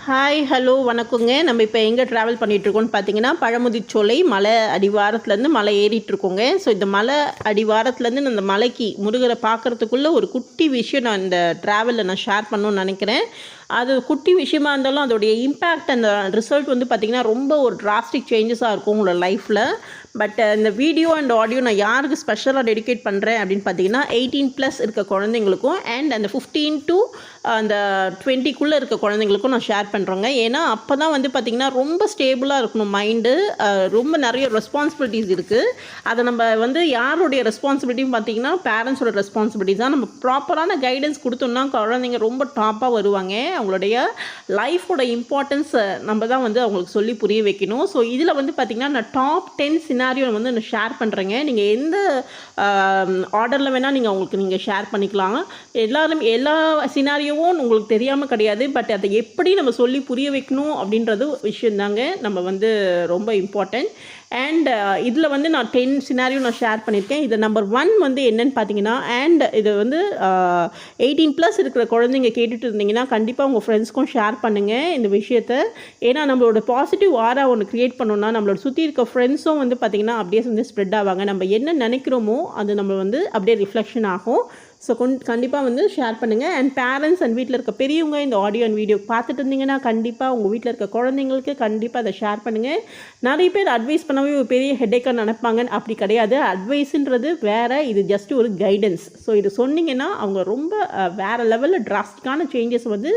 Hi hello வணக்கங்க. நம்ம இப்போ எங்கே ட்ராவல் பண்ணிகிட்ருக்கோன்னு பார்த்தீங்கன்னா பழமுதிர்ச்சோலை மலை அடிவாரத்துலேருந்து மலை ஏறிட்டுருக்கோங்க. ஸோ இந்த மலை அடிவாரத்துலேருந்து அந்த மலைக்கு முருகரை பார்க்குறதுக்குள்ளே ஒரு குட்டி விஷயம் நான் இந்த ட்ராவலில் நான் ஷேர் பண்ணணும்னு நினைக்கிறேன். அது குட்டி விஷயமா இருந்தாலும் அதோடைய இம்பேக்ட் அந்த ரிசல்ட் வந்து பார்த்திங்கன்னா ரொம்ப ஒரு டிராஸ்டிக் சேஞ்சஸாக இருக்கும் உங்களோட லைஃப்பில். பட் இந்த வீடியோ அண்ட் ஆடியோ நான் யாருக்கு ஸ்பெஷலாக டெடிகேட் பண்ணுறேன் அப்படின்னு பார்த்தீங்கன்னா 18+ இருக்க குழந்தைங்களுக்கும் அண்ட் அந்த 15 to அந்த 20க்குள்ளே இருக்க குழந்தைங்களுக்கும் நான் ஷேர் பண்ணுறேங்க. ஏன்னா அப்போ தான் வந்து பார்த்திங்கன்னா ரொம்ப ஸ்டேபிளாக இருக்கணும் மைண்டு. ரொம்ப நிறைய ரெஸ்பான்சிபிலிட்டிஸ் இருக்குது. அதை நம்ம வந்து யாருடைய ரெஸ்பான்சிபிலிட்டின்னு பார்த்திங்கன்னா பேரண்ட்ஸோட ரெஸ்பான்சிபிலிட்டிஸ் தான். நம்ம ப்ராப்பரான கைடன்ஸ் கொடுத்தோம்னா குழந்தைங்க ரொம்ப டாப்பாக வருவாங்க. அவங்களுடைய லைஃபோட இம்பார்ட்டன்ஸை நம்ம தான் வந்து அவங்களுக்கு சொல்லி புரிய வைக்கணும். ஸோ இதில் வந்து பார்த்திங்கன்னா நான் டாப் 10 சினாரியோ வந்து நான் ஷேர் பண்ணுறேங்க. நீங்கள் எந்த ஆர்டரில் வேணால் நீங்கள் ஷேர் பண்ணிக்கலாம். எல்லா சினாரியோவும் உங்களுக்கு தெரியாமல் கிடையாது. பட் அதை எப்படி நம்ம சொல்லி புரிய வைக்கணும் அப்படின்றது விஷயந்தாங்க நம்ம வந்து ரொம்ப இம்பார்ட்டன்ட். அண்ட் இதில் வந்து நான் 10 சினாரியோ நான் ஷேர் பண்ணியிருக்கேன். இது நம்பர் 1 வந்து என்னன்னு பார்த்தீங்கன்னா, அண்ட் இது வந்து 18+ இருக்கிற குழந்தைங்க கேட்டுட்டு இருந்தீங்கன்னா கண்டிப்பாக உங்கள் ஃப்ரெண்ட்ஸ்க்கும் ஷேர் பண்ணுங்கள் இந்த விஷயத்த. ஏன்னா நம்மளோட பாசிட்டிவ் ஆரா ஒன்று க்ரியேட் பண்ணோன்னா நம்மளோட சுற்றி இருக்க ஃப்ரெண்ட்ஸும் வந்து பார்த்திங்கன்னா அப்படியே வந்து ஸ்ப்ரெட் ஆவாங்க. நம்ம என்ன நினைக்கிறோமோ அது நம்ம வந்து அப்படியே ரிஃப்ளெக்ஷன் ஆகும். ஸோ கண்டிப்பாக வந்து ஷேர் பண்ணுங்கள். அண்ட் பேரண்ட்ஸ் அண்ட் வீட்டில் இருக்க பெரியவங்க இந்த ஆடியோ அண்ட் வீடியோ பார்த்துட்டு இருந்தீங்கன்னா கண்டிப்பாக உங்கள் வீட்டில் இருக்க குழந்தைங்களுக்கு கண்டிப்பாக அதை ஷேர் பண்ணுங்கள். நிறைய பேர் அட்வைஸ் பண்ணவே ஒரு பெரிய ஹெட்டேக்காக நினைப்பாங்க. அப்படி கிடையாது. அட்வைஸுன்றது வேறு, இது ஜஸ்ட் ஒரு கைடன்ஸ். ஸோ இது சொன்னீங்கன்னா அவங்க ரொம்ப வேறு லெவலில் டிராஸ்டிக்கான சேஞ்சஸ் வந்து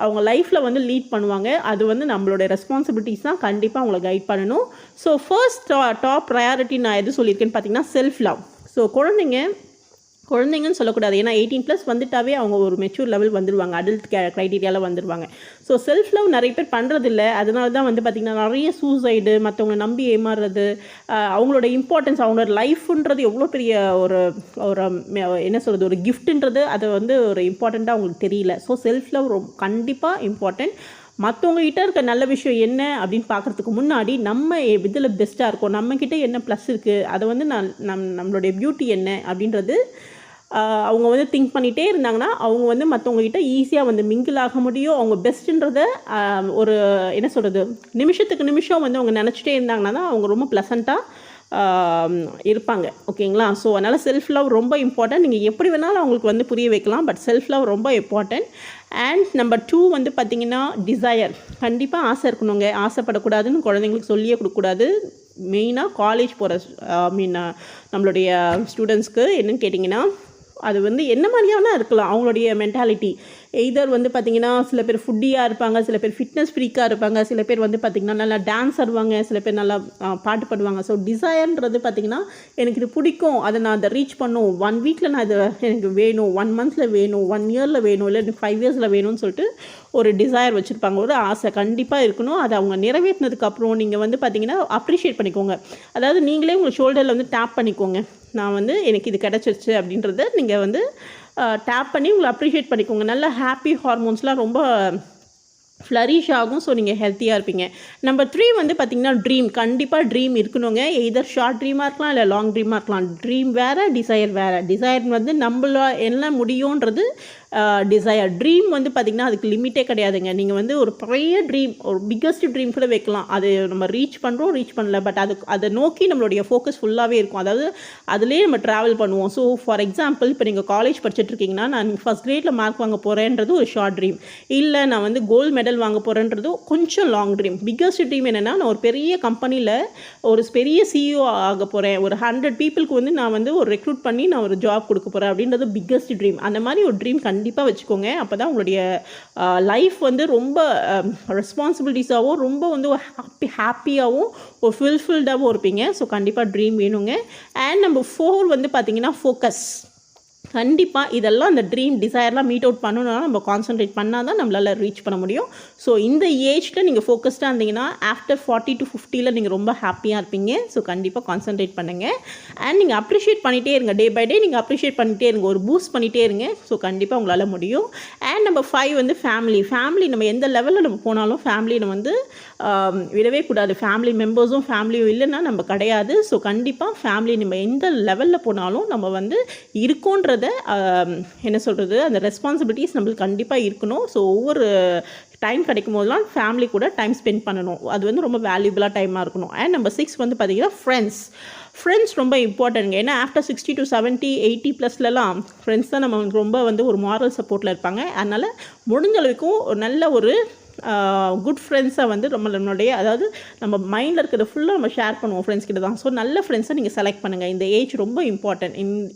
அவங்க லைஃப்பில் வந்து லீட் பண்ணுவாங்க. அது வந்து நம்மளோட ரெஸ்பான்சிபிலிட்டிஸ் தான். கண்டிப்பாக அவங்கள கைட் பண்ணணும். ஸோ ஃபர்ஸ்ட் டாப் ப்ரையாரிட்டி நான் எது சொல்லியிருக்கேன்னு பார்த்தீங்கன்னா செல்ஃப் லவ். ஸோ குழந்தைங்கன்னு சொல்லக்கூடாது. ஏன்னா 18+ வந்துட்டாவே அவங்க ஒரு மெச்சூர் லெவல் வந்துடுவாங்க, அடல்ட் க்ரைட்டீரியாவில் வந்துடுவாங்க. ஸோ செல்ஃப் லவ் நிறைய பேர் பண்ணுறதில்ல. அதனால தான் வந்து பார்த்திங்கன்னா நிறைய சூசைடு, மற்றவங்களை நம்பி ஏமாறுறது, அவங்களோட இம்பார்ட்டன்ஸ், அவங்களோட லைஃப்ன்றது எவ்வளோ பெரிய ஒரு என்ன சொல்கிறது ஒரு கிஃப்ட்டுன்றது அதை வந்து ஒரு இம்பார்ட்டண்ட்டாக அவங்களுக்கு தெரியல. ஸோ செல்ஃப் லவ் கண்டிப்பாக இம்பார்ட்டன்ட். மற்றவங்ககிட்ட இருக்க நல்ல விஷயம் என்ன அப்படின்னு பார்க்குறதுக்கு முன்னாடி நம்ம இதில் பெஸ்ட்டாக இருக்கோம், நம்மக்கிட்ட என்ன ப்ளஸ் இருக்குது, அதை வந்து நம்மளுடைய பியூட்டி என்ன அப்படின்றது அவங்க வந்து திங்க் பண்ணிகிட்டே இருந்தாங்கன்னா அவங்க வந்து மற்றவங்ககிட்ட ஈஸியாக வந்து மிங்கிள் ஆக முடியும். அவங்க பெஸ்ட்டுன்றதை ஒரு என்ன சொல்கிறது நிமிஷத்துக்கு நிமிஷம் வந்து அவங்க நினச்சிட்டே இருந்தாங்கன்னா தான் அவங்க ரொம்ப ப்ளசண்ட்டாக இருப்பாங்க. ஓகேங்களா? ஸோ அதனால் செல்ஃப் லவ் ரொம்ப இம்பார்ட்டன்ட். நீங்கள் எப்படி வேணாலும் அவங்களுக்கு வந்து புரிய வைக்கலாம். பட் செல்ஃப் லவ் ரொம்ப இம்பார்ட்டன்ட். அண்ட் நம்பர் 2 வந்து பார்த்திங்கன்னா டிசையர். கண்டிப்பாக ஆசை இருக்கணுங்க. ஆசைப்படக்கூடாதுன்னு குழந்தைங்களுக்கு சொல்லியே கொடுக்கக்கூடாது. மெயினாக காலேஜ் போகிற நம்மளுடைய ஸ்டூடெண்ட்ஸ்க்கு என்னன்னு கேட்டிங்கன்னா அது வந்து என்ன மாதிரியான இருக்கலாம் அவங்களுடைய மென்டாலிட்டி. எய்தர் வந்து பார்த்திங்கன்னா சில பேர் ஃபுட்டியாக இருப்பாங்க, சில பேர் ஃபிட்னஸ் ஃப்ரீக்காக இருப்பாங்க, சில பேர் வந்து பார்த்திங்கன்னா நல்லா டான்ஸ் ஆடுவாங்க, சில பேர் நல்லா பாட்டு பாடுவாங்க. ஸோ டிசையர்ன்றது பார்த்திங்கன்னா எனக்கு இது பிடிக்கும், அதை நான் அதை ரீச் பண்ணும், 1 வீக்கில் நான் இதை எனக்கு வேணும், 1 மந்தில் வேணும், 1 இயரில் வேணும், இல்லை 5 இயர்ஸில் வேணும்னு சொல்லிட்டு ஒரு டிசையர் வச்சுருப்பாங்க. ஒரு ஆசை கண்டிப்பாக இருக்கணும். அதை அவங்க நிறைவேற்றினதுக்கப்புறம் நீங்கள் வந்து பார்த்திங்கன்னா அப்ரிஷியேட் பண்ணிக்கோங்க. அதாவது நீங்களே உங்கள் ஷோல்டரில் வந்து டேப் பண்ணிக்கோங்க. நான் வந்து எனக்கு இது கிடச்சிருச்சு அப்படின்றத நீங்கள் வந்து டேப் பண்ணி உங்களை அப்ரிஷியேட் பண்ணிக்கோங்க. நல்ல ஹாப்பி ஹார்மோன்ஸ்லாம் ரொம்ப ஃப்ளரிஷ் ஆகும். ஸோ நீங்கள் ஹெல்த்தியாக இருப்பீங்க. நம்பர் 3 வந்து பார்த்திங்கன்னா ட்ரீம். கண்டிப்பாக ட்ரீம் இருக்கணுங்க. எதர் ஷார்ட் ட்ரீமாக இருக்கலாம், இல்லை லாங் ட்ரீமாக இருக்கலாம். ட்ரீம் வேறு, டிசையர் வேறு. டிசையர் வந்து நம்மள என்ன முடியுன்றது டிசையர். ட்ரீம் வந்து பார்த்திங்கன்னா அதுக்கு லிமிட்டே கிடையாதுங்க. நீங்கள் வந்து ஒரு பெரிய ட்ரீம், ஒரு பிக்கஸ்ட் ட்ரீம் கூட வைக்கலாம். அது நம்ம ரீச் பண்ணல, பட் அதை நோக்கி நம்மளுடைய ஃபோக்கஸ் ஃபுல்லாகவே இருக்கும். அதாவது அதுலேயே நம்ம ட்ராவல் பண்ணுவோம். ஸோ ஃபார் எக்ஸாம்பிள் இப்போ நீங்கள் காலேஜ் படிச்சுட்ருக்கீங்கன்னா நான் ஃபஸ்ட் கிரேடில் மார்க் வாங்க போகிறேன்றது ஒரு ஷார்ட் ட்ரீம். இல்லை நான் வந்து கோல்டு மெடல் வாங்க போகிறேன்றது கொஞ்சம் லாங் ட்ரீம். பிக்கஸ்ட் ட்ரீம் என்னென்னா நான் ஒரு பெரிய கம்பெனியில் ஒரு பெரிய CEO ஆக போகிறேன், ஒரு 100 பீப்புளுக்கு வந்து நான் வந்து ஒரு ரெக்ரூட் பண்ணி நான் ஒரு ஜாப் கொடுக்க போகிறேன் அப்படின்றது பிக்கஸ்ட் ட்ரீம். அந்த மாதிரி ஒரு ட்ரீம் கண்டிப்பாக வச்சுக்கோங்க. அப்போ தான் உங்களுடைய லைஃப் வந்து ரொம்ப ரெஸ்பான்சிபிலிட்டிஸாகவும் ரொம்ப வந்து ஹாப்பியாகவும் ஒரு ஃபுல்ஃபில்டாகவும் இருப்பீங்க. ஸோ கண்டிப்பாக ட்ரீம் வேணுங்க. அண்ட் நம்பர் 4 வந்து பார்த்திங்கன்னா ஃபோக்கஸ். கண்டிப்பாக இதெல்லாம் அந்த ட்ரீம் டிசைர்லாம் மீட் அவுட் பண்ணணும்னா நம்ம கான்சன்ட்ரேட் பண்ணால் தான் நம்மளால் ரீச் பண்ண முடியும். ஸோ இந்த ஏஜில் நீங்கள் ஃபோக்கஸ்டாக இருந்தீங்கன்னா ஆஃப்டர் 40 to 50 நீங்கள் ரொம்ப ஹாப்பியாக இருப்பீங்க. ஸோ கண்டிப்பாக கான்சன்ட்ரேட் பண்ணுங்கள். அண்ட் நீங்கள் அப்ரிஷியேட் பண்ணிகிட்டே இருங்க. டே பை டே நீங்கள் அப்ரிஷியேட் பண்ணிகிட்டே இருங்க, ஒரு பூஸ்ட் பண்ணிகிட்டே இருங்க. ஸோ கண்டிப்பாக உங்களால் முடியும். அண்ட் நம்பர் 5 வந்து ஃபேமிலி. நம்ம எந்த லெவலில் நம்ம போனாலும் ஃபேமிலி நம்ம வந்து விடவே கூடாது. ஃபேமிலி மெம்பர்ஸும் ஃபேமிலியும் இல்லைன்னா நம்ம கிடையாது. ஸோ கண்டிப்பாக ஃபேமிலி நம்ம எந்த லெவலில் போனாலும் நம்ம வந்து இருக்கோன்றத அந்த என்ன சொல்கிறது அந்த ரெஸ்பான்சிபிலிட்டிஸ் நம்மளுக்கு கண்டிப்பாக இருக்கணும். ஸோ ஒவ்வொரு டைம் கிடைக்கும் போதெல்லாம் ஃபேமிலி கூட டைம் ஸ்பெண்ட் பண்ணணும். அது வந்து ரொம்ப வேல்யூபிளாக டைமாக இருக்கணும். அண்ட் நம்பர் 6 வந்து பார்த்திங்கன்னா ஃப்ரெண்ட்ஸ் ரொம்ப இம்பார்ட்டன்ட்ங்க. ஏன்னா ஆஃப்டர் 60 to 70 80 ப்ளஸ்லலாம் ஃப்ரெண்ட்ஸ் தான் நம்ம ரொம்ப வந்து ஒரு மாரல் சப்போர்ட்டில் இருப்பாங்க. அதனால் முடிஞ்ச அளவுக்கும் நல்ல ஒரு குட் ஃப்ரெண்ட்ஸை வந்து நம்மளுடைய அதாவது நம்ம மைண்டில் இருக்கிறத ஃபுல்லாக நம்ம ஷேர் பண்ணுவோம் ஃப்ரெண்ட்ஸ் கிட்ட தான். ஸோ நல்ல ஃப்ரெண்ட்ஸை நீங்கள் செலக்ட் பண்ணுங்கள். இந்த ஏஜ் ரொம்ப இம்பார்ட்டன்ட்.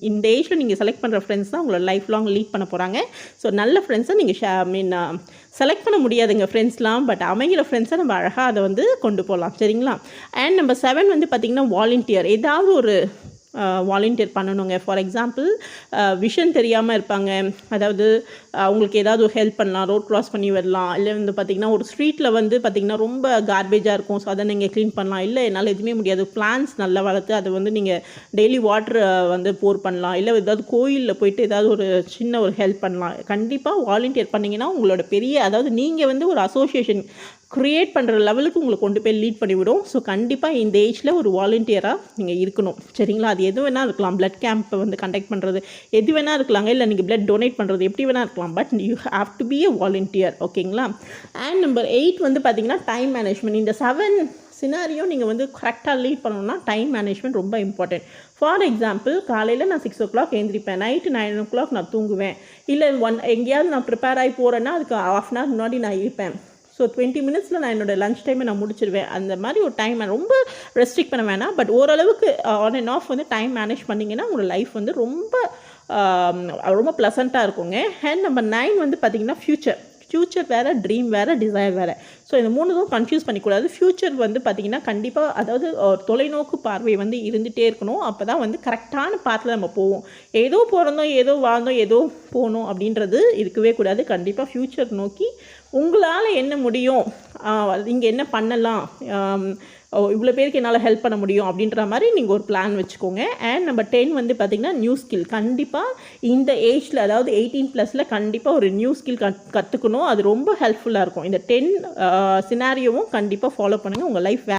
இந்த ஏஜில் நீங்கள் செலக்ட் பண்ணுற ஃப்ரெண்ட்ஸ் தான் உங்களோட லைஃப் லாங் லீட் பண்ண போகிறாங்க. ஸோ நல்ல ஃப்ரெண்ட்ஸை நீங்கள் செலக்ட் பண்ண முடியாதுங்க ஃப்ரெண்ட்ஸ்லாம், பட் அமைகிற ஃப்ரெண்ட்ஸை நம்ம அழகாக அதை வந்து கொண்டு போகலாம். சரிங்களா? அண்ட் நம்பர் 7 வந்து பார்த்திங்கன்னா வாலண்டியர். ஏதாவது ஒரு வாலண்டியர் பண்ணணுங்க. ஃபார் எக்ஸாம்பிள் விஷன் தெரியாமல் இருப்பாங்க, அதாவது அவங்களுக்கு ஏதாவது ஒரு ஹெல்ப் பண்ணலாம், ரோட் க்ராஸ் பண்ணி வரலாம், இல்லை வந்து பார்த்திங்கன்னா ஒரு ஸ்ட்ரீட்டில் வந்து பார்த்திங்கன்னா ரொம்ப கார்பேஜாக இருக்கும், ஸோ அதை நீங்கள் க்ளீன் பண்ணலாம். இல்லை என்னால் எதுவுமே முடியாது, பிளான்ஸ் நல்லா வளர்த்து அதை வந்து நீங்கள் டெய்லி வாட்டர் வந்து போர் பண்ணலாம், இல்லை ஏதாவது கோயிலில் போயிட்டு ஏதாவது ஒரு சின்ன ஒரு ஹெல்ப் பண்ணலாம். கண்டிப்பாக வாலண்டியர் பண்ணிங்கன்னா உங்களோட பெரிய அதாவது நீங்கள் வந்து ஒரு அசோசியேஷன் க்ரியேட் பண்ணுற லெவலுக்கு உங்களை கொண்டு போய் லீட் பண்ணிவிடும். ஸோ கண்டிப்பாக இந்த ஏஜில் ஒரு வாலண்டியராக நீங்கள் இருக்கணும். சரிங்களா? அது எது வேணால் இருக்கலாம். பிளட் கேம்ப்பை வந்து கண்டக்ட் பண்ணுறது எது வேணால் இருக்கலாங்க, இல்லை நீங்கள் பிளட் டொனேட் பண்ணுறது எப்படி வேணால் இருக்கலாம், but you have to be a volunteer. ஓகேங்களா? அண்ட் நம்பர் 8 வந்து பார்த்திங்கன்னா டைம் மேனேஜ்மெண்ட். இந்த 7 சினாரியோ நீங்கள் வந்து கரெக்டாக லீட் பண்ணணும்னா டைம் மேனேஜ்மெண்ட் ரொம்ப இம்பார்ட்டன்ட். ஃபார் எக்ஸாம்பிள் காலையில் நான் 6 o'clock எழுந்திரிப்பேன், நைட்டு 9 o'clock நான் தூங்குவேன், இல்லை எங்கேயாவது நான் ப்ரிப்பேர் ஆகி போகிறேன்னா அதுக்கு ½ hour முன்னாடி நான் இருப்பேன். ஸோ 20 minutes நான் என்னோடய லஞ்ச் டைமை நான் முடிச்சிடுவேன். அந்த மாதிரி ஒரு டைம் ரொம்ப ரெஸ்ட்ரிக்ட் பண்ண வேணாம், பட் ஓரளவுக்கு ஆன் அண்ட் ஆஃப் வந்து டைம் மேனேஜ் பண்ணிங்கன்னா உங்களோட லைஃப் வந்து ரொம்ப ப்ளசண்ட்டாக இருக்குங்க. அண்ட் நம்பர் 9 வந்து பார்த்திங்கன்னா ஃப்யூச்சர் வேறு, ட்ரீம் வேறு, டிசைர் வேறு. ஸோ இந்த 3 கன்ஃபியூஸ் பண்ணிக்கூடாது. ஃப்யூச்சர் வந்து பார்த்திங்கன்னா கண்டிப்பாக அதாவது தொலைநோக்கு பார்வை வந்து இருந்துகிட்டே இருக்கணும். அப்போ தான் வந்து கரெக்டான பாத்தில் நம்ம போவோம். ஏதோ பிறந்தோம், ஏதோ வாழ்ந்தோம், ஏதோ போகணும் அப்படின்றது இருக்கவே கூடாது. கண்டிப்பாக ஃப்யூச்சர் நோக்கி உங்களால் என்ன முடியும், இங்கே என்ன பண்ணலாம், இவ்வளோ பேருக்கு என்னால் ஹெல்ப் பண்ண முடியும் அப்படின்ற மாதிரி நீங்கள் ஒரு பிளான் வச்சுக்கோங்க. அண்ட் நம்பர் 10 வந்து பார்த்திங்கன்னா நியூ ஸ்கில். கண்டிப்பாக இந்த ஏஜில் அதாவது 18+ கண்டிப்பாக ஒரு நியூ ஸ்கில் கற்றுக்கணும். அது ரொம்ப ஹெல்ப்ஃபுல்லாக இருக்கும். இந்த 10 சினாரியோவும் கண்டிப்பாக ஃபாலோ பண்ணுங்கள். உங்கள் லைஃப்